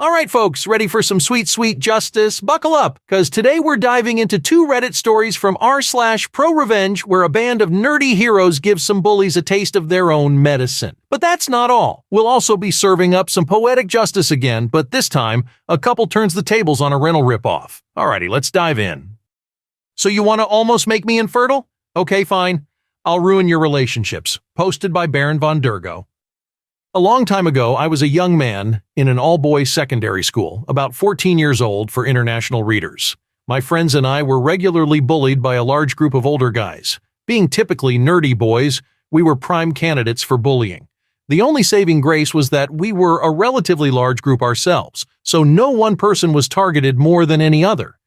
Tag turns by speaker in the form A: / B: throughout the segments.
A: All right, folks, ready for some sweet, sweet justice? Buckle up, because today we're diving into 2 Reddit stories from r/ProRevenge, where a band of nerdy heroes give some bullies a taste of their own medicine. But that's not all. We'll also be serving up some poetic justice again, but this time, a couple turns the tables on a rental ripoff. Alrighty, let's dive in. So you want to almost make me infertile? Okay, fine. I'll ruin your relationships. Posted by Baron von Durgo. A long time ago, I was a young man in an all-boys secondary school, about 14 years old for international readers. My friends and I were regularly bullied by a large group of older guys. Being typically nerdy boys, we were prime candidates for bullying. The only saving grace was that we were a relatively large group ourselves, so no one person was targeted more than any other.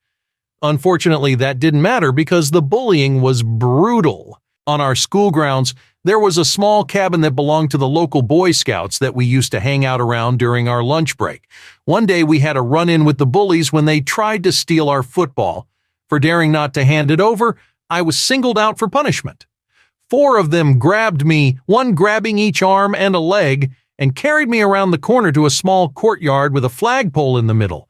A: Unfortunately, that didn't matter because the bullying was brutal. On our school grounds, there was a small cabin that belonged to the local Boy Scouts that we used to hang out around during our lunch break. One day we had a run-in with the bullies when they tried to steal our football. For daring not to hand it over, I was singled out for punishment. 4 of them grabbed me, one grabbing each arm and a leg, and carried me around the corner to a small courtyard with a flagpole in the middle.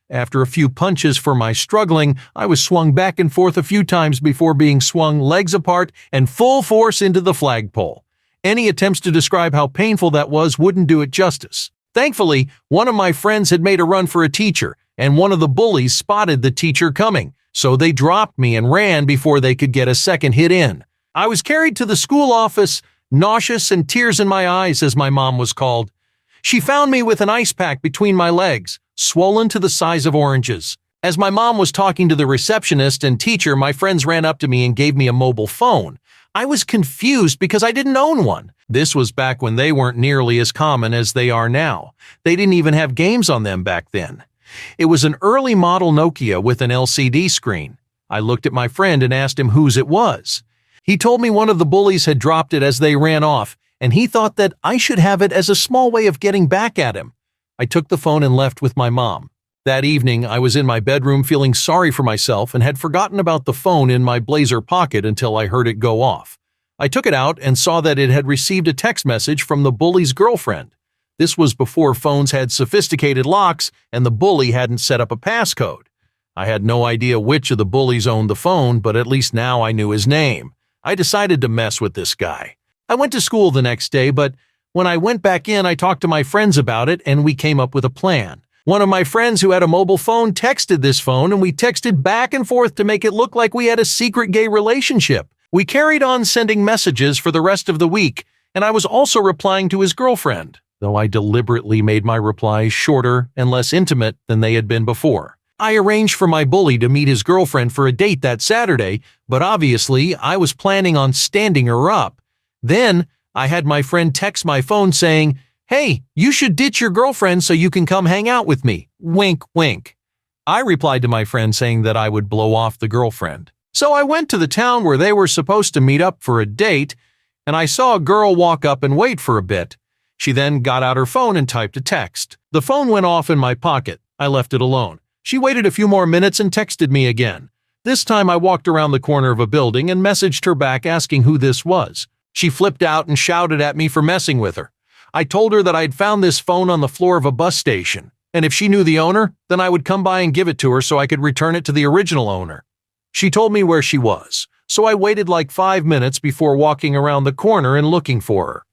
A: After a few punches for my struggling, I was swung back and forth a few times before being swung legs apart and full force into the flagpole. Any attempts to describe how painful that was wouldn't do it justice. Thankfully, one of my friends had made a run for a teacher, and one of the bullies spotted the teacher coming, so they dropped me and ran before they could get a second hit in. I was carried to the school office, nauseous and tears in my eyes, as my mom was called. She found me with an ice pack between my legs, swollen to the size of oranges. As my mom was talking to the receptionist and teacher, my friends ran up to me and gave me a mobile phone. I was confused because I didn't own one. This was back when they weren't nearly as common as they are now. They didn't even have games on them back then. It was an early model Nokia with an LCD screen. I looked at my friend and asked him whose it was. He told me one of the bullies had dropped it as they ran off, and he thought that I should have it as a small way of getting back at him. I took the phone and left with my mom. That evening, I was in my bedroom feeling sorry for myself and had forgotten about the phone in my blazer pocket until I heard it go off. I took it out and saw that it had received a text message from the bully's girlfriend. This was before phones had sophisticated locks and the bully hadn't set up a passcode. I had no idea which of the bullies owned the phone, but at least now I knew his name. I decided to mess with this guy. I went to school the next day, but when I went back in, I talked to my friends about it, and we came up with a plan. One of my friends who had a mobile phone texted this phone, and we texted back and forth to make it look like we had a secret gay relationship. We carried on sending messages for the rest of the week, and I was also replying to his girlfriend, though I deliberately made my replies shorter and less intimate than they had been before. I arranged for my bully to meet his girlfriend for a date that Saturday, but obviously I was planning on standing her up. Then, I had my friend text my phone saying, "Hey, you should ditch your girlfriend so you can come hang out with me. Wink, wink." I replied to my friend saying that I would blow off the girlfriend. So I went to the town where they were supposed to meet up for a date, and I saw a girl walk up and wait for a bit. She then got out her phone and typed a text. The phone went off in my pocket. I left it alone. She waited a few more minutes and texted me again. This time I walked around the corner of a building and messaged her back asking who this was. She flipped out and shouted at me for messing with her. I told her that I'd found this phone on the floor of a bus station, and if she knew the owner, then I would come by and give it to her so I could return it to the original owner. She told me where she was, so I waited like 5 minutes before walking around the corner and looking for her.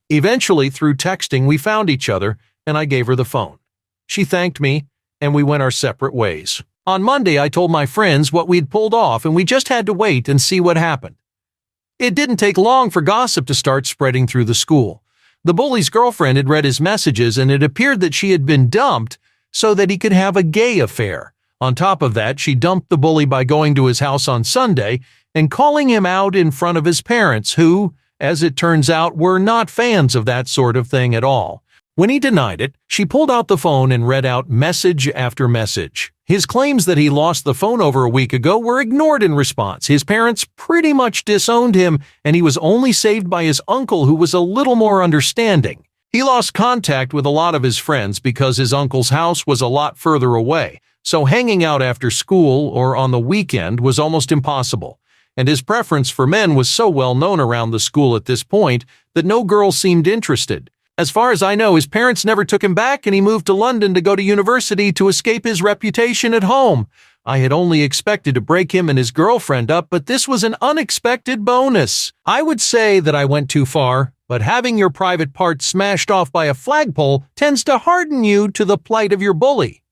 A: Eventually, through texting, we found each other, and I gave her the phone. She thanked me, and we went our separate ways. On Monday, I told my friends what we'd pulled off, and we just had to wait and see what happened. It didn't take long for gossip to start spreading through the school. The bully's girlfriend had read his messages, and it appeared that she had been dumped so that he could have a gay affair. On top of that, she dumped the bully by going to his house on Sunday and calling him out in front of his parents, who, as it turns out, were not fans of that sort of thing at all. When he denied it, she pulled out the phone and read out message after message. His claims that he lost the phone over a week ago were ignored in response. His parents pretty much disowned him, and he was only saved by his uncle, who was a little more understanding. He lost contact with a lot of his friends because his uncle's house was a lot further away, so hanging out after school or on the weekend was almost impossible. And his preference for men was so well known around the school at this point that no girl seemed interested. As far as I know, his parents never took him back and he moved to London to go to university to escape his reputation at home. I had only expected to break him and his girlfriend up, but this was an unexpected bonus. I would say that I went too far, but having your private parts smashed off by a flagpole tends to harden you to the plight of your bully.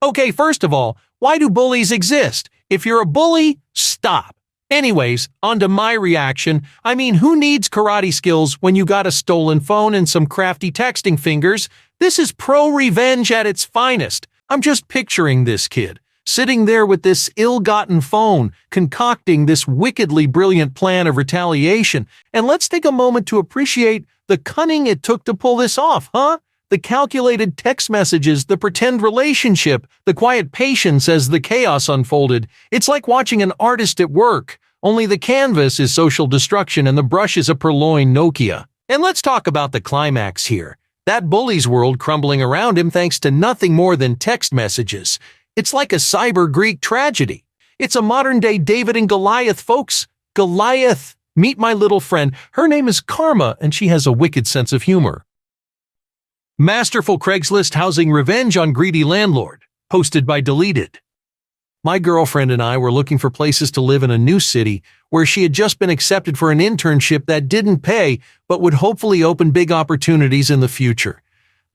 A: Okay, first of all, why do bullies exist? If you're a bully, stop. Anyways, on to my reaction. I mean, who needs karate skills when you got a stolen phone and some crafty texting fingers? This is pro-revenge at its finest. I'm just picturing this kid, sitting there with this ill-gotten phone, concocting this wickedly brilliant plan of retaliation. And let's take a moment to appreciate the cunning it took to pull this off, huh? The calculated text messages, the pretend relationship, the quiet patience as the chaos unfolded. It's like watching an artist at work, only the canvas is social destruction and the brush is a purloined Nokia. And let's talk about the climax here. That bully's world crumbling around him thanks to nothing more than text messages. It's like a cyber Greek tragedy. It's a modern-day David and Goliath, folks. Goliath. Meet my little friend. Her name is Karma, and she has a wicked sense of humor. Masterful Craigslist housing revenge on greedy landlord. Posted by Deleted. My girlfriend and I were looking for places to live in a new city where she had just been accepted for an internship that didn't pay but would hopefully open big opportunities in the future.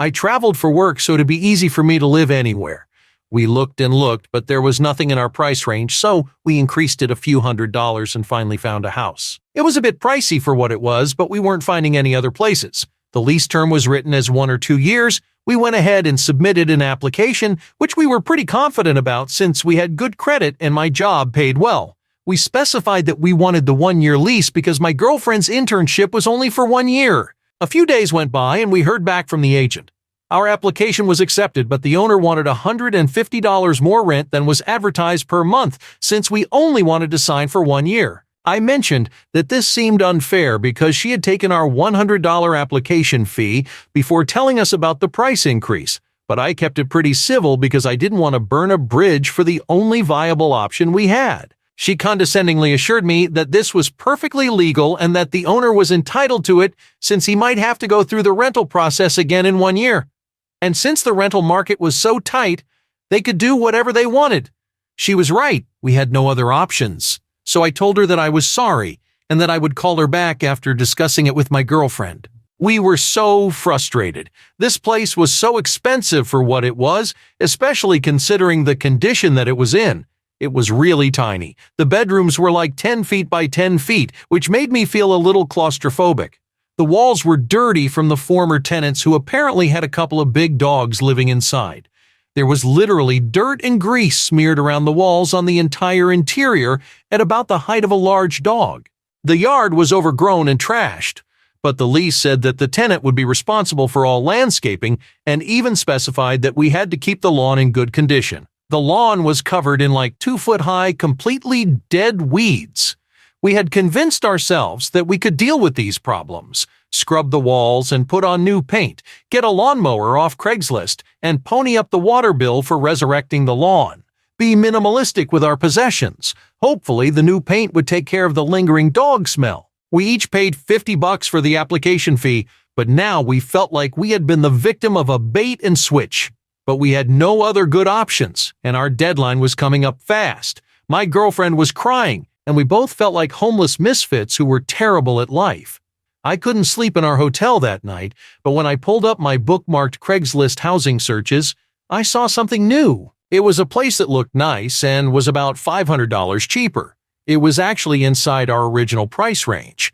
A: I traveled for work, so it'd be easy for me to live anywhere. We looked and looked, but there was nothing in our price range, so we increased it a few $100s and finally found a house. It was a bit pricey for what it was, but we weren't finding any other places. The lease term was written as 1 or 2 years. We went ahead and submitted an application, which we were pretty confident about since we had good credit and my job paid well. We specified that we wanted the 1-year lease because my girlfriend's internship was only for 1 year. A few days went by and we heard back from the agent. Our application was accepted, but the owner wanted $150 more rent than was advertised per month since we only wanted to sign for 1 year. I mentioned that this seemed unfair because she had taken our $100 application fee before telling us about the price increase, but I kept it pretty civil because I didn't want to burn a bridge for the only viable option we had. She condescendingly assured me that this was perfectly legal and that the owner was entitled to it since he might have to go through the rental process again in 1 year. And since the rental market was so tight, they could do whatever they wanted. She was right, we had no other options. So I told her that I was sorry and that I would call her back after discussing it with my girlfriend. We were so frustrated. This place was so expensive for what it was, especially considering the condition that it was in. It was really tiny. The bedrooms were like 10 feet by 10 feet, which made me feel a little claustrophobic. The walls were dirty from the former tenants who apparently had a couple of big dogs living inside. There was literally dirt and grease smeared around the walls on the entire interior at about the height of a large dog. The yard was overgrown and trashed, but the lease said that the tenant would be responsible for all landscaping and even specified that we had to keep the lawn in good condition. The lawn was covered in like 2-foot-high, completely dead weeds. We had convinced ourselves that we could deal with these problems, scrub the walls and put on new paint, get a lawnmower off Craigslist, and pony up the water bill for resurrecting the lawn. Be minimalistic with our possessions. Hopefully, the new paint would take care of the lingering dog smell. We each paid $50 for the application fee, but now we felt like we had been the victim of a bait and switch. But we had no other good options, and our deadline was coming up fast. My girlfriend was crying, and we both felt like homeless misfits who were terrible at life. I couldn't sleep in our hotel that night, but when I pulled up my bookmarked Craigslist housing searches, I saw something new. It was a place that looked nice and was about $500 cheaper. It was actually inside our original price range.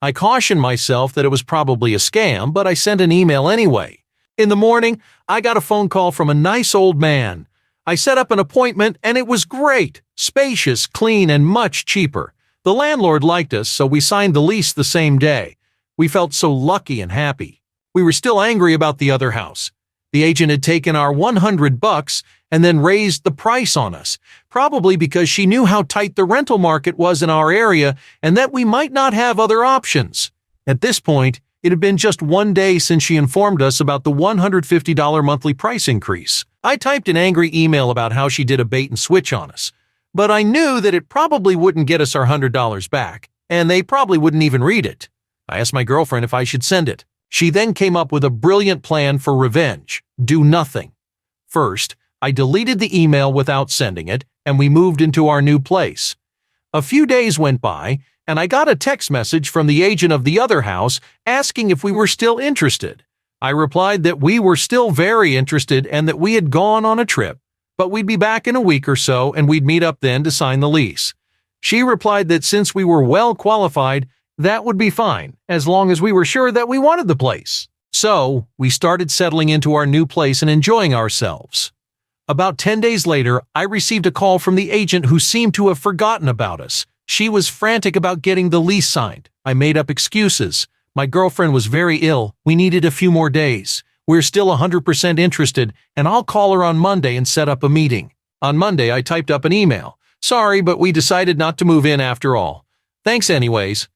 A: I cautioned myself that it was probably a scam, but I sent an email anyway. In the morning, I got a phone call from a nice old man. I set up an appointment and it was great, spacious, clean, and much cheaper. The landlord liked us, so we signed the lease the same day. We felt so lucky and happy. We were still angry about the other house. The agent had taken our $100 and then raised the price on us, probably because she knew how tight the rental market was in our area and that we might not have other options. At this point, it had been just 1 day since she informed us about the $150 monthly price increase. I typed an angry email about how she did a bait and switch on us, but I knew that it probably wouldn't get us our $100 back, and they probably wouldn't even read it. I asked my girlfriend if I should send it. She then came up with a brilliant plan for revenge. Do nothing. First, I deleted the email without sending it, and we moved into our new place. A few days went by, and I got a text message from the agent of the other house asking if we were still interested. I replied that we were still very interested and that we had gone on a trip, but we'd be back in a week or so and we'd meet up then to sign the lease. She replied that since we were well qualified, that would be fine, as long as we were sure that we wanted the place. So, we started settling into our new place and enjoying ourselves. About 10 days later, I received a call from the agent who seemed to have forgotten about us. She was frantic about getting the lease signed. I made up excuses. My girlfriend was very ill. We needed a few more days. We're still 100% interested, and I'll call her on Monday and set up a meeting. On Monday, I typed up an email. Sorry, but we decided not to move in after all. Thanks anyways.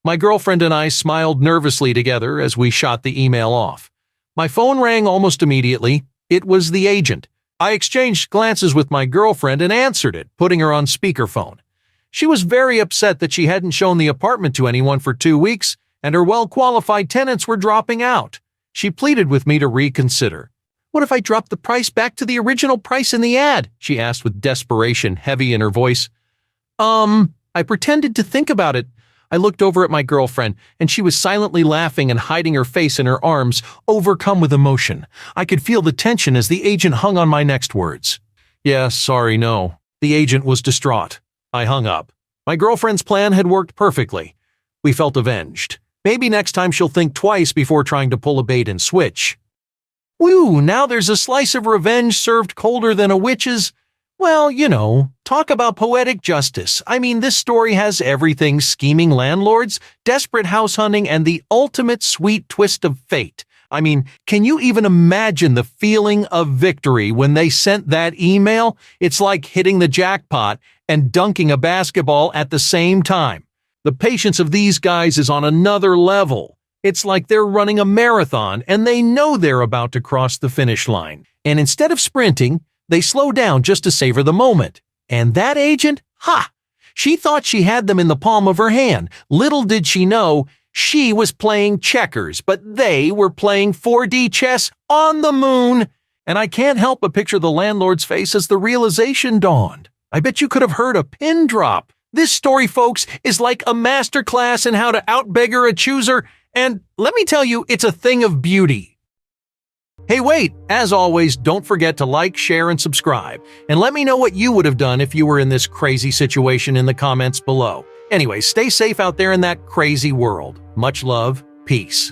A: My girlfriend and I smiled nervously together as we shot the email off. My phone rang almost immediately. It was the agent. I exchanged glances with my girlfriend and answered it, putting her on speakerphone. She was very upset that she hadn't shown the apartment to anyone for 2 weeks, and her well-qualified tenants were dropping out. She pleaded with me to reconsider. What if I dropped the price back to the original price in the ad? She asked with desperation heavy in her voice. I pretended to think about it. I looked over at my girlfriend, and she was silently laughing and hiding her face in her arms, overcome with emotion. I could feel the tension as the agent hung on my next words. Yeah, sorry, no. The agent was distraught. I hung up. My girlfriend's plan had worked perfectly. We felt avenged. Maybe next time she'll think twice before trying to pull a bait and switch. Woo, now there's a slice of revenge served colder than a witch's. Well, you know, talk about poetic justice. I mean, this story has everything: scheming landlords, desperate house hunting, and the ultimate sweet twist of fate. I mean, can you even imagine the feeling of victory when they sent that email? It's like hitting the jackpot and dunking a basketball at the same time. The patience of these guys is on another level. It's like they're running a marathon and they know they're about to cross the finish line. And instead of sprinting, they slow down just to savor the moment. And that agent? Ha! She thought she had them in the palm of her hand. Little did she know, she was playing checkers, but they were playing 4D chess on the moon. And I can't help but picture the landlord's face as the realization dawned. I bet you could have heard a pin drop. This story, folks, is like a masterclass in how to outbeggar a chooser, and let me tell you, it's a thing of beauty. Hey, wait! As always, don't forget to like, share, and subscribe, and let me know what you would have done if you were in this crazy situation in the comments below. Anyway, stay safe out there in that crazy world. Much love. Peace.